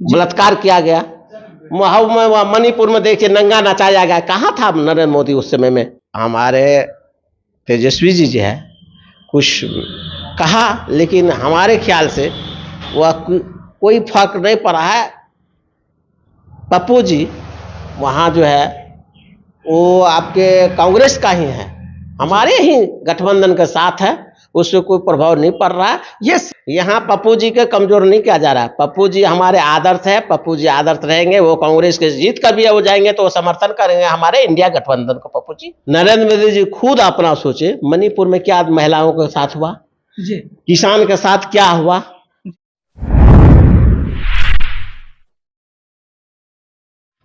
बलात्कार किया गया। मणिपुर में देखिए नंगा नचाया गया। कहाँ था नरेंद्र मोदी उस समय में? हमारे तेजस्वी जी जो है कुछ कहा, लेकिन हमारे ख्याल से वह कोई फर्क नहीं पड़ा है। पप्पू जी वहाँ जो है वो आपके कांग्रेस का ही है, हमारे ही गठबंधन के साथ है, उससे कोई प्रभाव नहीं पड़ रहा है। यस, यहाँ पप्पू जी के कमजोर नहीं किया जा रहा है। पप्पू जी हमारे आदर्श है, पप्पू जी आदर्श रहेंगे। वो कांग्रेस के जीत कर भी हो जाएंगे तो वो समर्थन करेंगे हमारे इंडिया गठबंधन को। पप्पू जी, नरेंद्र मोदी जी खुद अपना सोचे, मणिपुर में क्या महिलाओं के साथ हुआ जी, किसान के साथ क्या हुआ।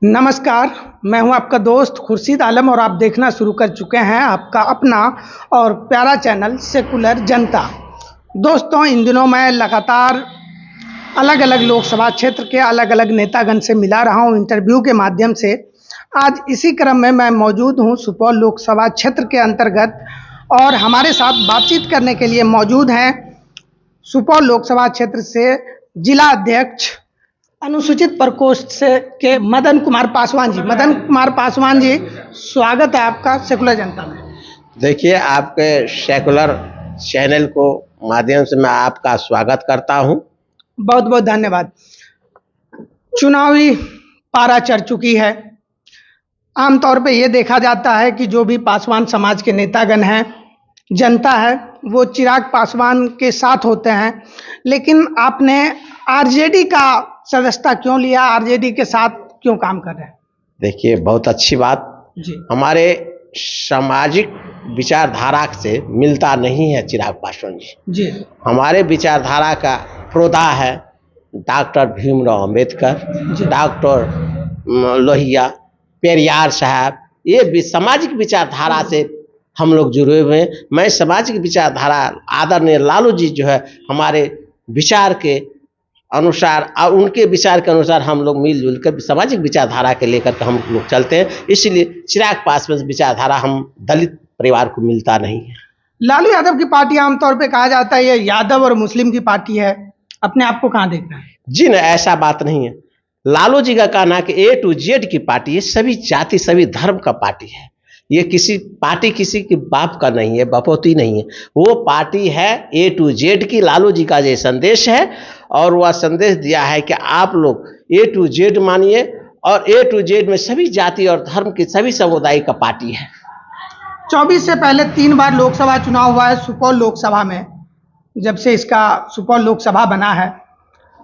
नमस्कार, मैं हूं आपका दोस्त खुर्शीद आलम और आप देखना शुरू कर चुके हैं आपका अपना और प्यारा चैनल सेकुलर जनता। दोस्तों, इन दिनों मैं लगातार अलग अलग लोकसभा क्षेत्र के अलग अलग नेतागण से मिला रहा हूं इंटरव्यू के माध्यम से। आज इसी क्रम में मैं मौजूद हूं सुपौल लोकसभा क्षेत्र के अंतर्गत और हमारे साथ बातचीत करने के लिए मौजूद हैं सुपौल लोकसभा क्षेत्र से जिला अध्यक्ष अनुसूचित प्रकोष्ठ से के मदन कुमार पासवान जी। मदन कुमार पासवान जी, स्वागत है आपका सेकुलर जनता में। देखिए, आपके सेकुलर चैनल को माध्यम से मैं आपका स्वागत करता हूं। बहुत बहुत धन्यवाद। चुनावी पारा चढ़ चुकी है। आमतौर पे ये देखा जाता है कि जो भी पासवान समाज के नेतागण हैं, जनता है, वो चिराग पासवान के साथ होते हैं, लेकिन आपने आरजेडी का सदस्यता क्यों लिया? आरजेडी के साथ क्यों काम कर रहे हैं? देखिए, बहुत अच्छी बात जी। हमारे सामाजिक विचारधारा से मिलता नहीं है चिराग पासवान जी। हमारे विचारधारा का प्रोधा है डॉक्टर भीमराव अंबेडकर, डॉक्टर लोहिया, पेरियार साहब। ये सामाजिक विचारधारा से हम लोग जुड़े हुए हैं। मैं सामाजिक विचारधारा आदरणीय लालू जी जो है हमारे विचार के अनुसार और उनके विचार के अनुसार हम लोग मिलजुल कर सामाजिक विचारधारा के लेकर हम लोग चलते हैं। इसलिए चिराग पासवान विचारधारा हम दलित परिवार को मिलता नहीं है। लालू यादव की पार्टी आमतौर पे कहा जाता है ये यादव और मुस्लिम की पार्टी है, अपने आप को कहाँ देखना है? जी नहीं, ऐसा बात नहीं है। लालू जी का कहना है कि A to Z की पार्टी है, सभी जाति सभी धर्म का पार्टी है। ये किसी पार्टी किसी के बाप का नहीं है, बपौती नहीं है। वो पार्टी है A to Z की। लालू जी का ये संदेश है और वह संदेश दिया है कि आप लोग A to Z मानिए और A to Z में सभी जाति और धर्म की सभी समुदाय का पार्टी है। 24 से पहले 3 बार लोकसभा चुनाव हुआ है सुपौल लोकसभा में, जब से इसका सुपौल लोकसभा बना है।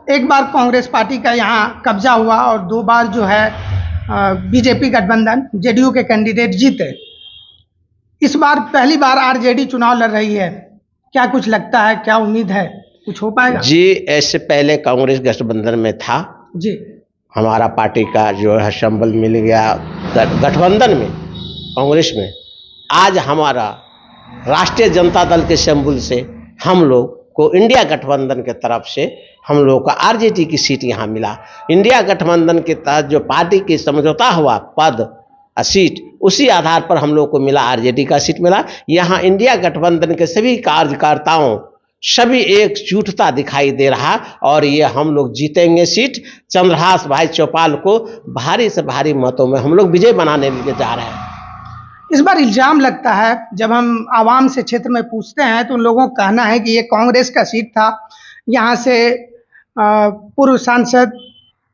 एक बार कांग्रेस पार्टी का यहाँ कब्जा हुआ और 2 बार जो है बीजेपी गठबंधन जेडीयू के कैंडिडेट जीते। इस बार पहली बार आरजेडी चुनाव लड़ रही है। क्या कुछ लगता है, क्या उम्मीद है, कुछ हो पाएगा? जी, ऐसे पहले कांग्रेस गठबंधन में था जी। हमारा पार्टी का जो है संबल मिल गया गठबंधन में, कांग्रेस में। आज हमारा राष्ट्रीय जनता दल के संबल से हम लोग को इंडिया गठबंधन के तरफ से हम लोग का आरजेडी की सीट यहाँ मिला। इंडिया गठबंधन के तहत जो पार्टी की समझौता हुआ पद सीट, उसी आधार पर हम लोग को मिला, आरजेडी का सीट मिला। यहाँ इंडिया गठबंधन के सभी कार्यकर्ताओं सभी एकजुटता दिखाई दे रहा और ये हम लोग जीतेंगे सीट। चंद्रहास भाई चौपाल को भारी से भारी मतों में हम लोग विजय बनाने के जा रहे हैं। इस बार इल्जाम लगता है, जब हम आवाम से क्षेत्र में पूछते हैं तो उन लोगों का कहना है कि ये कांग्रेस का सीट था। यहाँ से पूर्व सांसद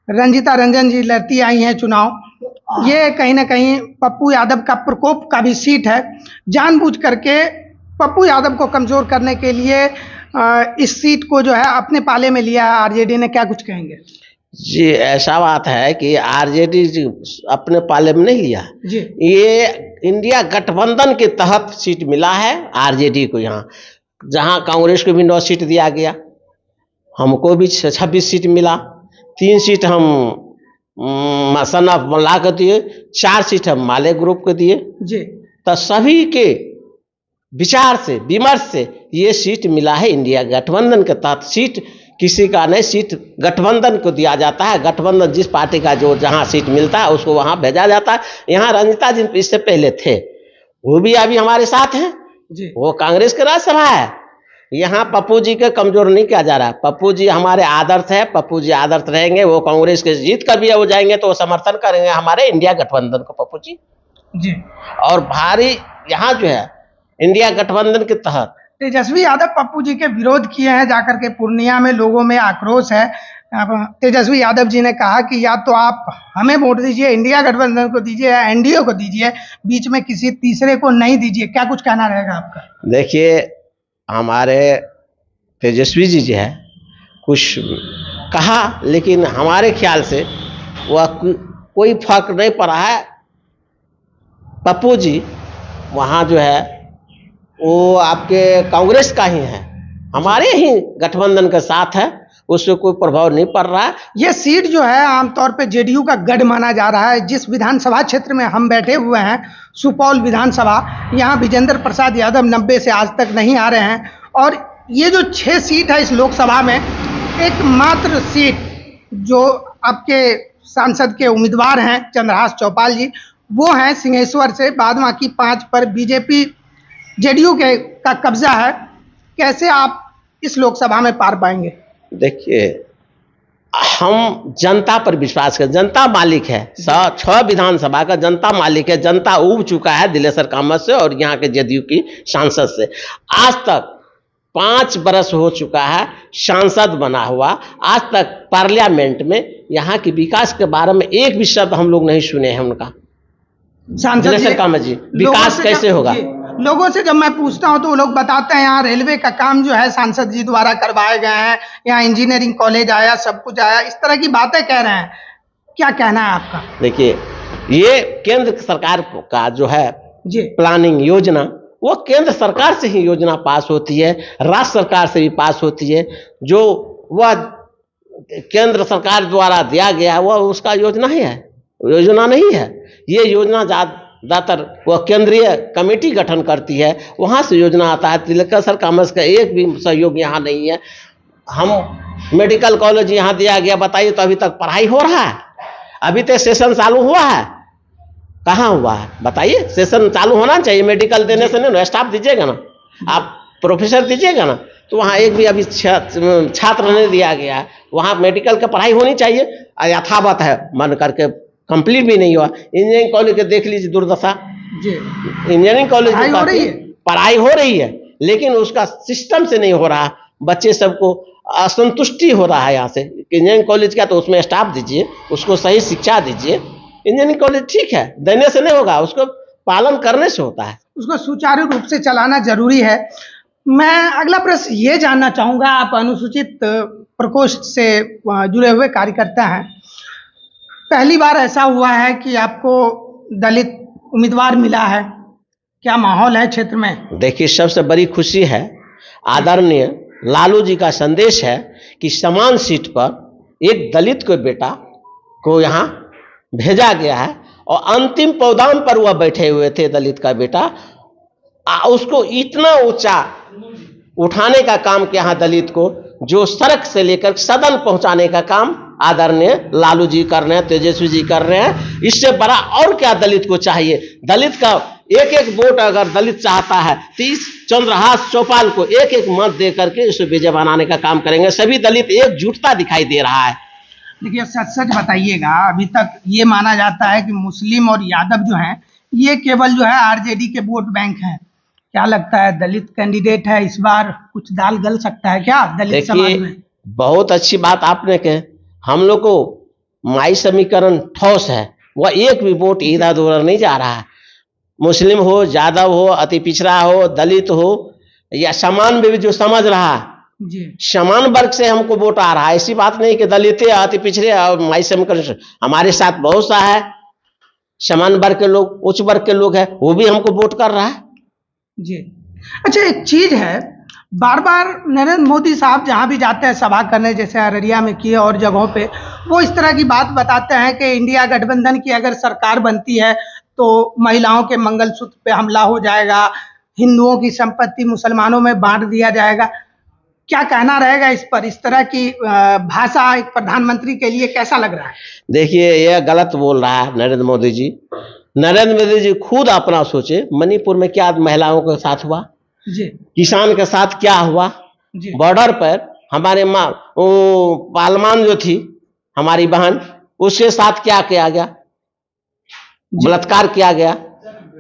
रंजीता रंजन जी लड़ती आई हैं चुनाव। ये कहीं ना कहीं पप्पू यादव का प्रकोप का भी सीट है। जानबूझ करके पप्पू यादव को कमजोर करने के लिए इस सीट को जो है अपने पाले में लिया है आरजेडी ने। क्या कुछ कहेंगे? जी, ऐसा बात है कि आरजेडी अपने पाले में नहीं लिया जी। ये इंडिया गठबंधन के तहत सीट मिला है आरजेडी को। यहाँ जहाँ कांग्रेस को भी 9 सीट दिया गया, हमको भी 26 सीट मिला। 3 सीट हम सना ला कर दिए, 4 सीट हम माले ग्रुप को दिए जी। तो सभी के विचार से विमर्श से ये सीट मिला है इंडिया गठबंधन के तहत। सीट किसी का नहीं, सीट गठबंधन को दिया जाता है। गठबंधन जिस पार्टी का जो जहां सीट मिलता है उसको वहां भेजा जाता है। यहाँ रंजीता जी इससे पहले थे, वो भी अभी हमारे साथ हैं जी। वो कांग्रेस के राज्यसभा है। यहाँ पप्पू जी के कमजोर नहीं किया जा रहा है। पप्पू जी हमारे आदर्श है, पप्पू जी आदर्श रहेंगे। वो कांग्रेस के जीत कर भी हो जाएंगे तो वो समर्थन करेंगे हमारे इंडिया गठबंधन को पप्पू जी। जी। और भारी यहाँ जो है इंडिया गठबंधन के तहत तेजस्वी यादव पप्पू जी के विरोध किए हैं, जाकर के पूर्णिया में लोगों में आक्रोश है। अब तेजस्वी यादव जी ने कहा कि या तो आप हमें वोट दीजिए, इंडिया गठबंधन को दीजिए या एनडीए को दीजिए, बीच में किसी तीसरे को नहीं दीजिए। क्या कुछ कहना रहेगा आपका? देखिए, हमारे तेजस्वी जी जो है कुछ कहा, लेकिन हमारे ख्याल से वह कोई फर्क नहीं पड़ा है। पप्पू जी वहाँ जो है वो आपके कांग्रेस का ही है, हमारे ही गठबंधन के साथ है, उससे कोई प्रभाव नहीं पड़ रहा है। ये सीट जो है आमतौर पे जेडीयू का गढ़ माना जा रहा है। जिस विधानसभा क्षेत्र में हम बैठे हुए हैं, सुपौल विधानसभा, यहाँ विजेंद्र प्रसाद यादव 90 से आज तक नहीं आ रहे हैं। और ये जो 6 सीट है इस लोकसभा में, एकमात्र सीट जो आपके सांसद के उम्मीदवार हैं चंद्रहास चौपाल जी, वो हैं सिंहेश्वर से। बाद बाकी 5 पर बीजेपी जेडीयू के का कब्जा है। कैसे आप इस लोकसभा में पार पाएंगे? देखिए, हम जनता पर विश्वास करें, जनता मालिक है। 6 विधानसभा का जनता मालिक है। जनता उब चुका है दिलेश्वर कामत से और यहाँ के जेडीयू की सांसद से। आज तक 5 बरस हो चुका है सांसद बना हुआ, आज तक पार्लियामेंट में यहाँ के विकास के बारे में एक भी शब्द हम लोग नहीं सुने हैं उनका। दिलेश्वर कामत जी, विकास कैसे होगा? लोगों से जब मैं पूछता हूं तो वो लोग बताते हैं यहाँ रेलवे का काम जो है सांसद जी द्वारा करवाए गए हैं, यहाँ इंजीनियरिंग कॉलेज आया, सब कुछ आया, इस तरह की बातें कह रहे हैं। क्या कहना है आपका? देखिए, ये केंद्र सरकार का जो है जी प्लानिंग योजना, वो केंद्र सरकार से ही योजना पास होती है, राज्य सरकार से भी पास होती है। जो वह केंद्र सरकार द्वारा दिया गया वह उसका योजना ही है, योजना नहीं है। ये योजना ज़्यादातर वह केंद्रीय कमेटी गठन करती है, वहाँ से योजना आता है। दिलेश्वर कामत का एक भी सहयोग यहाँ नहीं है। हम मेडिकल कॉलेज यहाँ दिया गया, बताइए, तो अभी तक पढ़ाई हो रहा है? अभी तक सेशन चालू हुआ है? कहाँ हुआ है बताइए? सेशन चालू होना चाहिए। मेडिकल देने से नहीं, स्टाफ दीजिएगा ना, आप प्रोफेसर दीजिएगा ना, तो वहाँ एक भी अभी छात्र नहीं दिया गया है। वहाँ मेडिकल की पढ़ाई होनी चाहिए, यथावत है, मन करके कंप्लीट भी नहीं हुआ। इंजीनियरिंग कॉलेज के देख लीजिए दुर्दशा जी। इंजीनियरिंग कॉलेज पढ़ाई हो रही है, लेकिन उसका सिस्टम से नहीं हो रहा। बच्चे सबको असंतुष्टि हो रहा है यहाँ से। इंजीनियरिंग कॉलेज का तो उसमें स्टाफ दीजिए, उसको सही शिक्षा दीजिए। इंजीनियरिंग कॉलेज ठीक है, देने से नहीं होगा, उसको पालन करने से होता है। उसको सुचारू रूप से चलाना जरूरी है। मैं अगला प्रश्न ये जानना चाहूँगा, आप अनुसूचित प्रकोष्ठ से जुड़े हुए कार्यकर्ता हैं, पहली बार ऐसा हुआ है कि आपको दलित उम्मीदवार मिला है, क्या माहौल है क्षेत्र में? देखिए, सबसे बड़ी खुशी है, आदरणीय लालू जी का संदेश है कि समान सीट पर एक दलित को बेटा को यहाँ भेजा गया है और अंतिम पौदान पर वह बैठे हुए थे दलित का बेटा। उसको इतना ऊंचा उठाने का काम किया है दलित को, जो सड़क से लेकर सदन पहुंचाने का काम आदरणीय लालू जी कर रहे हैं, तेजस्वी जी कर रहे हैं। इससे बड़ा और क्या दलित को चाहिए? दलित का एक एक वोट अगर दलित चाहता है तो इस चंद्रहास चौपाल को एक एक मत दे करके इसे विजय बनाने का काम करेंगे। सभी दलित एकजुटता दिखाई दे रहा है। देखिए, सच सच बताइएगा, अभी तक ये माना जाता है कि मुस्लिम और यादव जो हैं ये केवल जो है आरजेडी के वोट बैंक हैं। क्या लगता है, दलित कैंडिडेट है, इस बार कुछ दाल गल सकता है क्या दलित समाज में? बहुत अच्छी बात आपने कही। हम लोग को माई समीकरण ठोस है, वह एक भी वोट इधर उधर नहीं जा रहा है। मुस्लिम हो, यादव हो, अति पिछड़ा हो, दलित हो या समान भी जो समझ रहा है जी, समान वर्ग से हमको वोट आ रहा है। ऐसी बात नहीं कि दलित अति पिछड़े और माई समीकरण, हमारे साथ बहुत सा है समान वर्ग के लोग, उच्च वर्ग के लोग हैं, वो भी हमको वोट कर रहा है जी। अच्छा, एक चीज है, बार बार नरेंद्र मोदी साहब जहां भी जाते हैं सभा करने, जैसे अररिया में किए और जगहों पे, वो इस तरह की बात बताते हैं कि इंडिया गठबंधन की अगर सरकार बनती है तो महिलाओं के मंगलसूत्र पे हमला हो जाएगा, हिंदुओं की संपत्ति मुसलमानों में बांट दिया जाएगा। क्या कहना रहेगा इस पर? इस तरह की भाषा एक प्रधानमंत्री के लिए कैसा लग रहा है? देखिए, यह गलत बोल रहा है नरेंद्र मोदी जी। नरेंद्र मोदी जी खुद अपना सोचे, मणिपुर में क्या महिलाओं के साथ हुआ? जी किसान के साथ क्या हुआ, जी बॉर्डर पर हमारे माँ वो पालमान जो थी हमारी बहन, उसके साथ क्या किया गया, जी बलात्कार किया गया।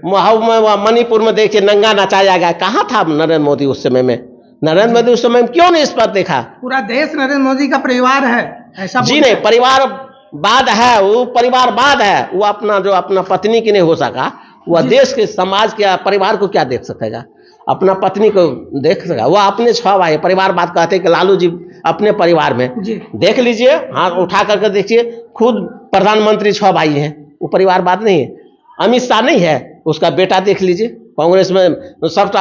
मणिपुर में देखिए नंगा नचाया गया। कहाँ था नरेंद्र मोदी उस समय में? नरेंद्र मोदी उस समय में क्यों नहीं इस पर देखा? पूरा देश नरेंद्र मोदी का परिवार है, ऐसा जी बोलते नहीं, हैं। परिवारवाद है, वो परिवारवाद है। वो अपना जो अपना पत्नी की नहीं हो सका, वह जी। देश के समाज के परिवार को क्या देख सकेगा? अपना पत्नी को देख सका? वह अपने 6 भाई, परिवारवाद कहते हैं कि लालू जी अपने परिवार में जी देख लीजिए, हाथ उठा करके देखिए, खुद प्रधानमंत्री 6 भाई हैं, वो परिवारवाद नहीं है। अमित शाह नहीं है, उसका बेटा देख लीजिए, कांग्रेस में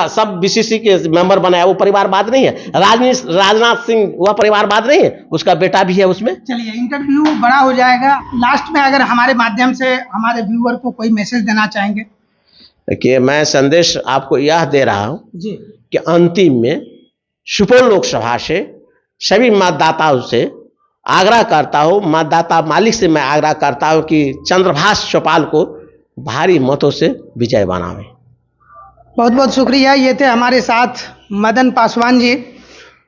सब बीसीसी के मेंबर बनाया, वो परिवारवाद नहीं है। राजनाथ सिंह वह परिवारवाद नहीं है, उसका बेटा भी है उसमें। चलिए, इंटरव्यू बड़ा हो जाएगा, लास्ट में अगर हमारे माध्यम से हमारे व्यूअर को कोई मैसेज देना चाहेंगे? देखिए, मैं संदेश आपको यह दे रहा हूं जी कि अंतिम में सुपौल लोकसभा से सभी मतदाताओं से आग्रह करता हूं, मतदाता मालिक से मैं आग्रह करता हूं कि चंद्रभाष चौपाल को भारी मतों से विजय बनावे। बहुत बहुत शुक्रिया। ये थे हमारे साथ मदन पासवान जी।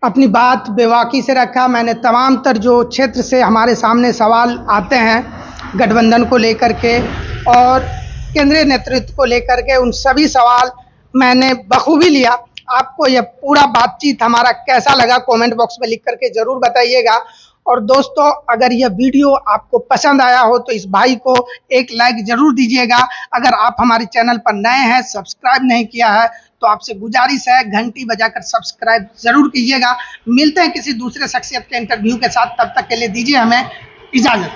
अपनी बात बेबाकी से रखा। मैंने तमाम तर जो क्षेत्र से हमारे सामने सवाल आते हैं गठबंधन को लेकर के और केंद्रीय नेतृत्व को लेकर के, उन सभी सवाल मैंने बखूबी लिया। आपको यह पूरा बातचीत हमारा कैसा लगा कमेंट बॉक्स में लिख करके ज़रूर बताइएगा। और दोस्तों, अगर यह वीडियो आपको पसंद आया हो तो इस भाई को एक लाइक ज़रूर दीजिएगा। अगर आप हमारे चैनल पर नए हैं, सब्सक्राइब नहीं किया है, तो आपसे गुजारिश है घंटी बजाकर सब्सक्राइब ज़रूर कीजिएगा। मिलते हैं किसी दूसरे शख्सियत के इंटरव्यू के साथ, तब तक के लिए दीजिए हमें इजाज़त।